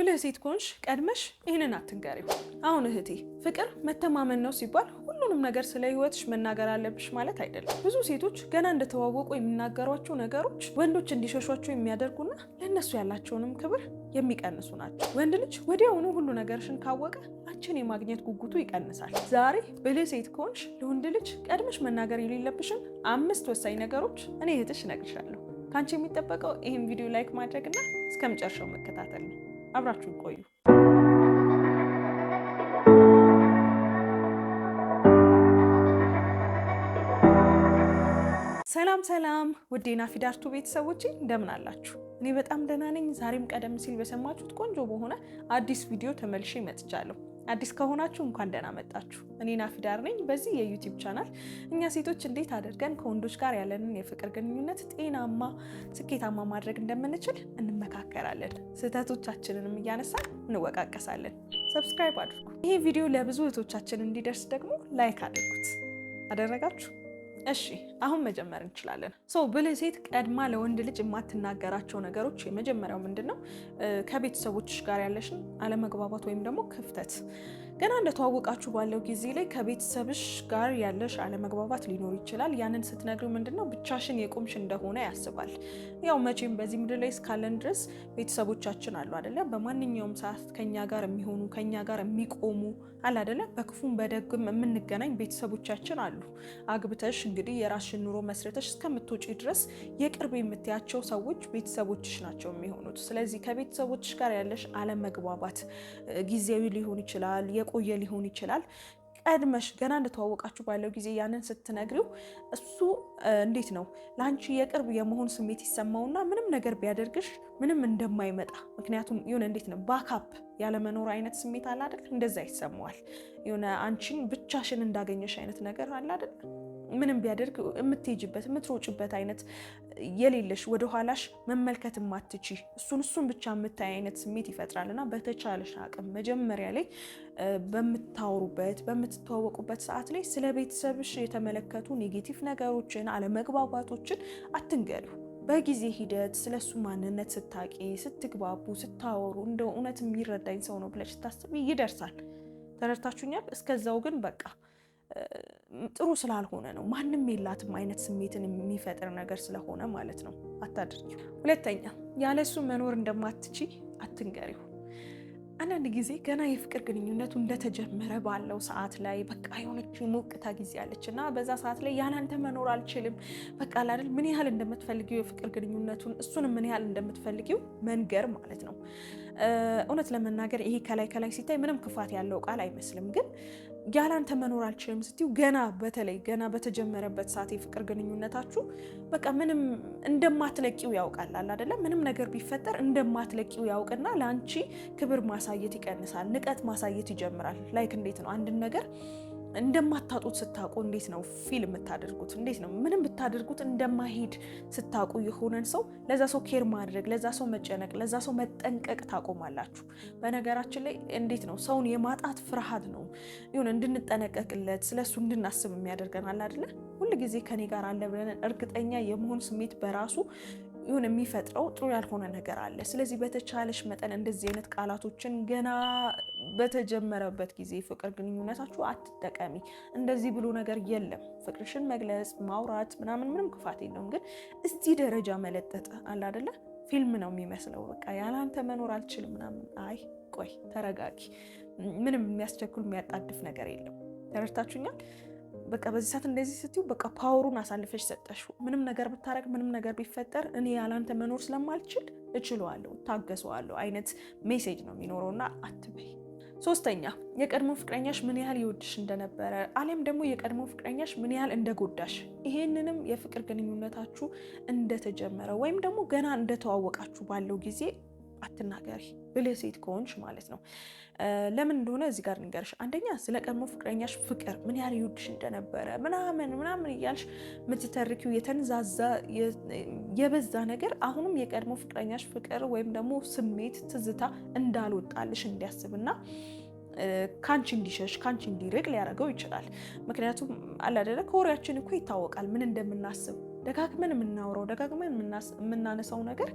ብልህ ሴት ኮንሽ ቀድመሽ ይህንን አትንገሪው። አሁን እህቴ ፍቅር መተማመን ነው ሲባል ሁሉንም ነገር ስለ ህይወትሽ መናገር አለብሽ ማለት አይደለም። ብዙ ሴቶች ገና እንደተዋወቁ የሚናገሯቸው ነገሮች ወንዶች እንዲሸሿቸው የሚያደርጉና ለእነሱ ያላቸውንም ክብር የሚቀንሱ ናቸው። ወንድ ልጅ ወዲያውኑ ሁሉ ነገርሽን ካወቀ አንቺን የማግኘት ጉጉቱ ይቀንሳል። ዛሬ ብልህ ሴት ኮንሽ ለወንድ ልጅ ቀድመሽ መናገር የሌለብሽን 5 ወሳኝ ነገሮች እኔ እህትሽ እነግርሻለሁ። ከአንቺ የሚጠበቀው ይህን ቪዲዮ ላይክ ማድረግና እስከ መጨረሻው መከታተል ነው። አብራችሁን ቆዩ። ሰላም ሰላም፣ ውድ የናፊዳር ቱ ቤተሰቦቼ እንደምን አላችሁ? እኔ በጣም ደህና ነኝ። ዛሬም ቀደም ሲል በሰማችሁት ቆንጆ በሆነ አዲስ ቪዲዮ ተመልሼ መጥቻለሁ። አዲስ ከሆናችሁ እንኳን ደህና መጣችሁ። እኔ ናፊዳር ነኝ። በዚህ የዩቲዩብ ቻናል እኛ ሴቶች እንዴት አድርገን ከወንዶች ጋር ያለንን የፍቅር ግንኙነት ጤናማ፣ ስኬታማ ማድረግ እንደምንችል እንመካከራለን። ስህተቶቻችንንም እያነሳን እንወቃቀሳለን። ሰብስክራይብ አድርጉ። ይሄ ቪዲዮ ለብዙ እህቶቻችን እንዲደርስ ደግሞ ላይክ አድርጉት። አደረጋችሁ? እሺ አሁን መጀመር እንችላለን። ብልህ ሴት ቀድማ ለወንድ ልጅ የማትናገራቸው ነገሮች የመጀመሪያው ምንድነው? ከቤተሰቦችሽ ጋር ያለሽን አለመግባባት ወይም ደግሞ ክፍተት። ገና እንደተዋወቃችሁ ባለው ጊዜ ላይ ከቤተሰብሽ ጋር ያለሽ አለመግባባት ሊኖር ይችላል። ያንን ስትነግሪው ምንድነው ብቻሽን የቆምሽ እንደሆነ ያስባል። ያው መቼም በዚህ ምድር ላይ እስካለን ድረስ ቤተሰቦቻችን አሉ አይደለ? በማንኛውም ሰዓት ከኛ ጋር የሚሆኑ ከኛ ጋር የሚቆሙ አለ አይደለ? በክፉም በደግም የምንገናኝ ቤተሰቦቻችን አሉ። አግብተሽ እንግዲህ የራስሽን ኑሮ መስረተሽ እስከምትወጪ ድረስ የቅርብ የምትያቸው ሰዎች ቤተሰቦችሽ ናቸው የሚሆኑት። ስለዚህ ከቤተሰቦችሽ ጋር ያለሽ አለመግባባት ጊዜያዊ ሊሆን ይችላል፣ የቆየ ሊሆን ይችላል። ቀድመሽ ገና እንደተዋወቃችሁ ባለው ጊዜ ያንን ስትነግሪው እሱ እንዴት ነው ለአንቺ የቅርብ የመሆን ስሜት ይሰማውና ምንም ነገር ቢያደርግሽ ምንም እንደማይመጣ፣ ምክንያቱም የሆነ እንዴት ነው ባካፕ ያለመኖር አይነት ስሜት አለ አይደል? እንደዛ ይሰማዋል። የሆነ አንቺን ብቻሽን እንዳገኘሽ አይነት ነገር አለ አይደል? ምንም ቢያደርግ የምትሄጂበት የምትሮጭበት አይነት የሌለሽ ወደ ኋላሽ መመልከት የማትቺ እሱን ብቻ የምታይ አይነት ስሜት ይፈጥራልና በተቻለሽ አቅም መጀመሪያ ላይ በምታወሩበት በምትተዋወቁበት ሰዓት ላይ ስለ ቤተሰብሽ የተመለከቱ ኔጌቲቭ ነገሮችን አለመግባባቶችን አትንገሪው። በጊዜ ሂደት ስለሱ ማንነት ስታቂ፣ ስትግባቡ፣ ስታወሩ እንደ እውነት የሚረዳኝ ሰው ነው ብለሽ ስታስቢ ይደርሳል። ተረድታችሁኛል? እስከዛው ግን በቃ ጥሩ ስላልሆነ ነው ማንም የላትም አይነት ስሜትን የሚፈጥር ነገር ስለሆነ ማለት ነው አታድርጊው። ሁለተኛ ያለሱ መኖር እንደማትቺ አትንገሪው። አንዳንድ ጊዜ ገና የፍቅር ግንኙነቱ እንደተጀመረ ባለው ሰዓት ላይ በቃ የሆነች ሞቅታ ጊዜ አለች እና በዛ ሰዓት ላይ ያላንተ መኖር አልችልም በቃ አይደል ምን ያህል እንደምትፈልጊው የፍቅር ግንኙነቱን እሱንም ምን ያህል እንደምትፈልጊው መንገር ማለት ነው። እውነት ለመናገር ይሄ ከላይ ሲታይ ምንም ክፋት ያለው ቃል አይመስልም፣ ግን ያላንተ መኖር አልችልም ስትዩ በተለይ ገና በተጀመረበት ሰዓት የፍቅር ግንኙነታችሁ በቃ ምንም እንደማትለቂው ያውቃል አይደለ? ምንም ነገር ቢፈጠር እንደማትለቂው ያውቅና ለአንቺ ክብር ማሳየት ይቀንሳል፣ ንቀት ማሳየት ይጀምራል። ላይክ እንዴት ነው አንድን ነገር እንደማታጡት ስታውቁ እንዴት ነው ፊል የምታደርጉት? እንዴት ነው ምንም ብታደርጉት እንደማይሄድ ስታውቁ የሆነን ሰው ለዛ ሰው ኬር ማድረግ፣ ለዛ ሰው መጨነቅ፣ ለዛ ሰው መጠንቀቅ ታቆማላችሁ። በነገራችን ላይ እንዴት ነው ሰውን የማጣት ፍርሃት ነው ይሁን እንድንጠነቀቅለት ስለሱ እንድናስብ የሚያደርገን አለ አይደለ? ሁልጊዜ ከኔ ጋር አለ ብለን እርግጠኛ የመሆን ስሜት በራሱ ይሁን የሚፈጥረው ጥሩ ያልሆነ ነገር አለ። ስለዚህ በተቻለሽ መጠን እንደዚህ አይነት ቃላቶችን ገና በተጀመረበት ጊዜ ፍቅር ግንኙነታችሁ አትጠቀሚ። እንደዚህ ብሎ ነገር የለም። ፍቅርሽን መግለጽ ማውራት ምንም ክፋት የለውም፣ ግን እዚህ ደረጃ መለጠጥ አለ አይደለ? ፊልም ነው የሚመስለው። በቃ ያላንተ መኖር አልችልም ምናምን። አይ ቆይ ተረጋጊ። ምንም የሚያስቸኩል የሚያጣድፍ ነገር የለም። ተረድታችሁኛል? በቃ በዚህ ሰዓት እንደዚህ ስትዩ በቃ ፓወሩን አሳልፈሽ ሰጠሽው። ምንም ነገር ብታረግ ምንም ነገር ቢፈጠር እኔ ያላንተ መኖር ስለማልችል እችለዋለሁ፣ ታገሰዋለሁ አይነት ሜሴጅ ነው የሚኖረውና አትበይ። ሶስተኛ የቀድሞ ፍቅረኛሽ ምን ያህል ይወድሽ እንደነበረ አሊያም ደግሞ የቀድሞ ፍቅረኛሽ ምን ያህል እንደጎዳሽ፣ ይሄንንም የፍቅር ግንኙነታችሁ እንደተጀመረ ወይም ደግሞ ገና እንደተዋወቃችሁ ባለው ጊዜ አትናገሪ። ብልህ ሴት ከሆንሽ ማለት ነው። ለምን እንደሆነ እዚህ ጋር ንገርሽ። አንደኛ ስለ ቀድሞ ፍቅረኛሽ ፍቅር ምን ያህል ይወድሽ እንደነበረ ምናምን እያልሽ የምትተርኪው የተንዛዛ የበዛ ነገር አሁንም የቀድሞ ፍቅረኛሽ ፍቅር ወይም ደግሞ ስሜት ትዝታ እንዳልወጣልሽ እንዲያስብና ካንቺ እንዲሸሽ ካንቺ እንዲርቅ ሊያደርገው ይችላል። ምክንያቱም አለ አይደለ ከወሬያችን እኮ ይታወቃል ምን እንደምናስብ ደጋግመን የምናወራው ደጋግመን የምናነሳው ነገር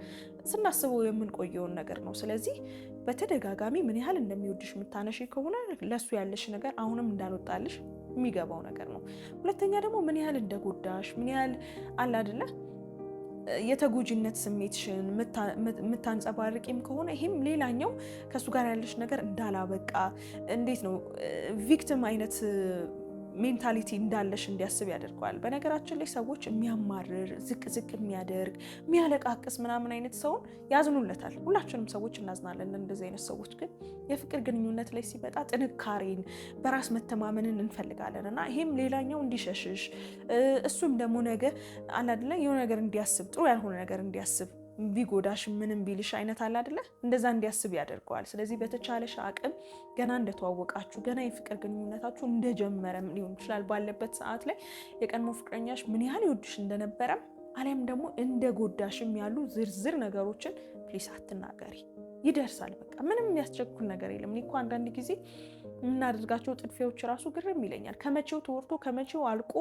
ስናስበው የምንቆየውን ነገር ነው። ስለዚህ በተደጋጋሚ ምን ያህል እንደሚወድሽ የምታነሺ ከሆነ ለሱ ያለሽ ነገር አሁንም እንዳልወጣልሽ የሚገባው ነገር ነው። ሁለተኛ ደግሞ ምን ያህል እንደጎዳሽ ምን ያህል አለ አይደለ የተጎጂነት ስሜትሽን የምታንጸባርቂም ከሆነ ይሄም ሌላኛው ከሱ ጋር ያለሽ ነገር እንዳላበቃ እንዴት ነው ቪክቲም አይነት ሜንታሊቲ እንዳለሽ እንዲያስብ ያደርገዋል። በነገራችን ላይ ሰዎች የሚያማርር ዝቅ ዝቅ የሚያደርግ የሚያለቃቅስ ምናምን አይነት ሰውን ያዝኑለታል። ሁላችንም ሰዎች እናዝናለን እንደዚህ አይነት ሰዎች። ግን የፍቅር ግንኙነት ላይ ሲመጣ ጥንካሬን በራስ መተማመንን እንፈልጋለን እና ይሄም ሌላኛው እንዲሸሽሽ እሱም ደግሞ ነገ አለ አይደለ የሆነ ነገር እንዲያስብ ጥሩ ያልሆነ ነገር እንዲያስብ ቢጎዳሽ ምንም ቢልሽ አይነት አለ አይደለ እንደዛ እንዲያስብ ያደርገዋል። ስለዚህ በተቻለሽ አቅም ገና እንደተዋወቃችሁ ገና የፍቅር ግንኙነታችሁ እንደጀመረም ሊሆን ይችላል ባለበት ሰዓት ላይ የቀድሞ ፍቅረኛሽ ምን ያህል ይወድሽ እንደነበረም አሊያም ደግሞ እንደጎዳሽም ያሉ ዝርዝር ነገሮችን ፕሊስ አትናገሪ። ይደርሳል። በቃ ምንም የሚያስቸኩል ነገር የለም። እኔ እኮ አንዳንድ ጊዜ የምናደርጋቸው ጥድፊያዎች ራሱ ግርም ይለኛል። ከመቼው ተወርቶ ከመቼው አልቆ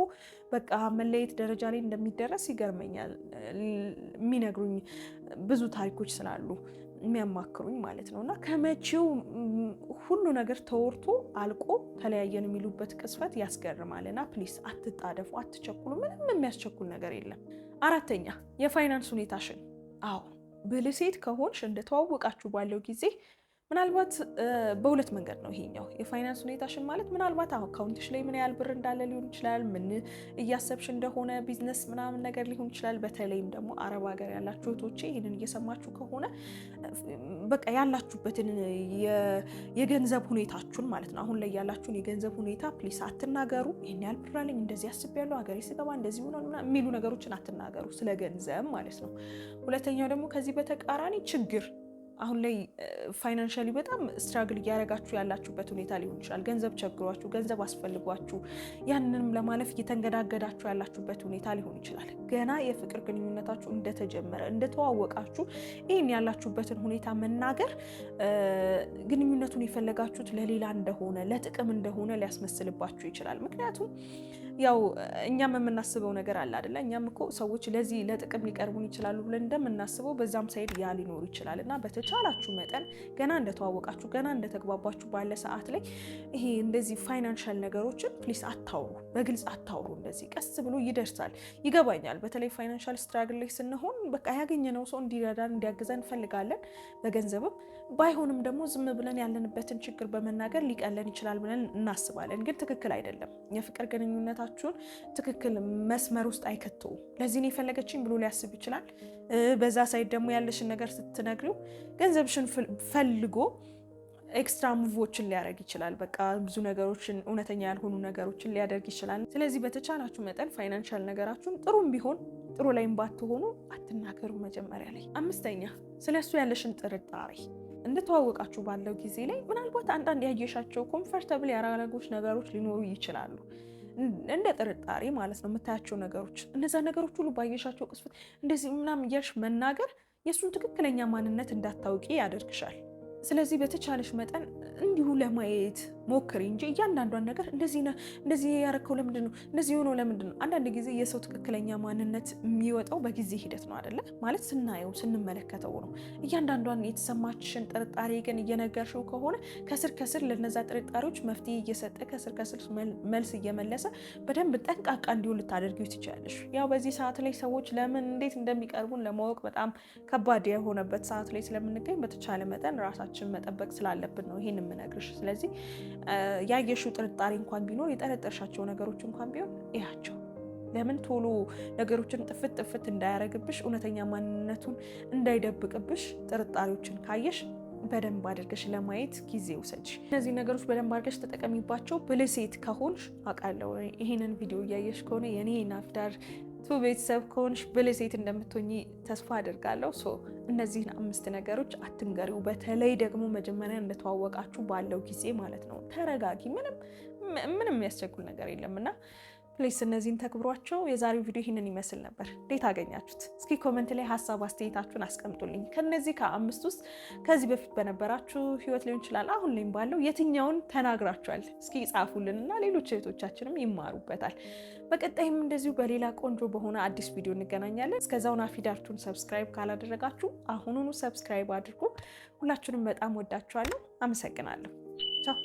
በቃ መለየት ደረጃ ላይ እንደሚደረስ ይገርመኛል። የሚነግሩኝ ብዙ ታሪኮች ስላሉ የሚያማክሩኝ ማለት ነው። እና ከመቼው ሁሉ ነገር ተወርቶ አልቆ ተለያየን የሚሉበት ቅስፈት ያስገርማል። እና ፕሊስ አትጣደፉ፣ አትቸኩሉ። ምንም የሚያስቸኩል ነገር የለም። አራተኛ የፋይናንስ ሁኔታሽን ብልህ ሴት ከሆንሽ እንደተዋወቃችሁ ባለው ጊዜ ምናልባት በሁለት መንገድ ነው ይሄኛው የፋይናንስ ሁኔታሽን ማለት ምናልባት አካውንትሽ ላይ ምን ያህል ብር እንዳለ ሊሆን ይችላል። ምን እያሰብሽ እንደሆነ ቢዝነስ ምናምን ነገር ሊሆን ይችላል። በተለይም ደግሞ አረብ ሀገር ያላችሁ እህቶቼ ይህንን እየሰማችሁ ከሆነ በቃ ያላችሁበትን የገንዘብ ሁኔታችሁን ማለት ነው አሁን ላይ ያላችሁን የገንዘብ ሁኔታ ፕሊስ አትናገሩ። ይህን ያህል ብር አለኝ፣ እንደዚህ አስቤያለሁ፣ ሀገሬ ስገባ እንደዚህ ሆኗል የሚሉ ነገሮችን አትናገሩ፣ ስለ ገንዘብ ማለት ነው። ሁለተኛው ደግሞ ከዚህ በተቃራኒ ችግር አሁን ላይ ፋይናንሻሊ በጣም ስትራግል እያደረጋችሁ ያላችሁበት ሁኔታ ሊሆን ይችላል። ገንዘብ ቸግሯችሁ፣ ገንዘብ አስፈልጓችሁ ያንንም ለማለፍ እየተንገዳገዳችሁ ያላችሁበት ሁኔታ ሊሆን ይችላል። ገና የፍቅር ግንኙነታችሁ እንደተጀመረ እንደተዋወቃችሁ ይህን ያላችሁበትን ሁኔታ መናገር ግንኙነቱን የፈለጋችሁት ለሌላ እንደሆነ ለጥቅም እንደሆነ ሊያስመስልባችሁ ይችላል። ምክንያቱም ያው እኛም የምናስበው ነገር አለ አይደለ? እኛም እኮ ሰዎች ለዚህ ለጥቅም ሊቀርቡን ይችላሉ ብለን እንደምናስበው በዛም ሳይድ ያ ሊኖር ይችላል እና በተቻላችሁ መጠን ገና እንደተዋወቃችሁ ገና እንደተግባባችሁ ባለ ሰዓት ላይ ይሄ እንደዚህ ፋይናንሻል ነገሮችን ፕሊስ አታውሩ፣ በግልጽ አታውሩ። እንደዚህ ቀስ ብሎ ይደርሳል። ይገባኛል። በተለይ ፋይናንሻል ስትራግል ላይ ስንሆን በቃ ያገኘነው ሰው እንዲረዳን እንዲያግዘን እንፈልጋለን። በገንዘብም ባይሆንም ደግሞ ዝም ብለን ያለንበትን ችግር በመናገር ሊቀለን ይችላል ብለን እናስባለን። ግን ትክክል አይደለም። የፍቅር ግንኙነታችሁን ትክክል መስመር ውስጥ አይከተውም። ለዚህ ነው የፈለገችኝ ብሎ ሊያስብ ይችላል። በዛ ሳይድ ደግሞ ያለሽን ነገር ስትነግሪው ገንዘብሽን ፈልጎ ኤክስትራ ሙቮችን ሊያደርግ ይችላል። በቃ ብዙ ነገሮችን እውነተኛ ያልሆኑ ነገሮችን ሊያደርግ ይችላል። ስለዚህ በተቻላችሁ መጠን ፋይናንሻል ነገራችሁን ጥሩም ቢሆን ጥሩ ላይም ባትሆኑ አትናገሩ መጀመሪያ ላይ። አምስተኛ ስለሱ ያለሽን ጥርጣሬ እንደተዋወቃችሁ ባለው ጊዜ ላይ ምናልባት አንዳንድ ያየሻቸው ኮምፈርተብል ያደረጉሽ ነገሮች ሊኖሩ ይችላሉ። እንደ ጥርጣሬ ማለት ነው የምታያቸው ነገሮች። እነዛ ነገሮች ሁሉ ባየሻቸው ቅስፈት እንደዚህ ምናምን እያልሽ መናገር የእሱን ትክክለኛ ማንነት እንዳታውቂ ያደርግሻል። ስለዚህ በተቻለሽ መጠን እንዲሁ ለማየት ሞክሪ እንጂ እያንዳንዷን ነገር እንደዚህ ያረከው ለምንድን ነው እንደዚህ ሆኖ ለምንድን ነው? አንዳንድ ጊዜ የሰው ትክክለኛ ማንነት የሚወጣው በጊዜ ሂደት ነው አይደለ? ማለት ስናየው ስንመለከተው ነው። እያንዳንዷን የተሰማችሽን ጥርጣሬ ግን እየነገርሽው ከሆነ ከስር ከስር ለነዛ ጥርጣሬዎች መፍትሄ እየሰጠ ከስር ከስር መልስ እየመለሰ በደንብ ጠንቃቃ እንዲሆን ልታደርጊው ትችላለሽ። ያው በዚህ ሰዓት ላይ ሰዎች ለምን እንዴት እንደሚቀርቡን ለማወቅ በጣም ከባድ የሆነበት ሰዓት ላይ ስለምንገኝ በተቻለ መጠን ራሳችን መጠበቅ ስላለብን ነው ይሄን የምነግርሽ። ስለዚህ ያየሽው ጥርጣሬ እንኳን ቢኖር የጠረጠርሻቸው ነገሮች እንኳን ቢሆን እያቸው። ለምን ቶሎ ነገሮችን ጥፍት እንዳያረግብሽ፣ እውነተኛ ማንነቱን እንዳይደብቅብሽ ጥርጣሬዎችን ካየሽ በደንብ አድርገሽ ለማየት ጊዜ ውሰጂ። እነዚህ ነገሮች በደንብ አድርገሽ ተጠቀሚባቸው። ብልህ ሴት ከሆንሽ አውቃለሁ ይሄንን ቪዲዮ እያየሽ ከሆነ የኔ ናፊዳር ቤተሰብ ከሆንሽ ብልህ ሴት እንደምትሆኚ ተስፋ አድርጋለሁ። እነዚህን 5 ነገሮች አትንገሪው። በተለይ ደግሞ መጀመሪያ እንደተዋወቃችሁ ባለው ጊዜ ማለት ነው። ተረጋጊ። ምንም የሚያስቸኩል ነገር የለም እና ፕሊስ እነዚህን ተግብሯቸው። የዛሬው ቪዲዮ ይህንን ይመስል ነበር። እንዴት አገኛችሁት? እስኪ ኮመንት ላይ ሀሳብ አስተያየታችሁን አስቀምጡልኝ። ከነዚህ ከ5 ውስጥ ከዚህ በፊት በነበራችሁ ህይወት ሊሆን ይችላል አሁን ላይም ባለው የትኛውን ተናግራችኋል? እስኪ ጻፉልንና ሌሎች እህቶቻችንም ይማሩበታል። በቀጣይም እንደዚሁ በሌላ ቆንጆ በሆነ አዲስ ቪዲዮ እንገናኛለን። እስከዛው ናፊዳርቱን ሰብስክራይብ ካላደረጋችሁ አሁኑኑ ሰብስክራይብ አድርጉ። ሁላችሁንም በጣም ወዳችኋለሁ። አመሰግናለሁ። ቻው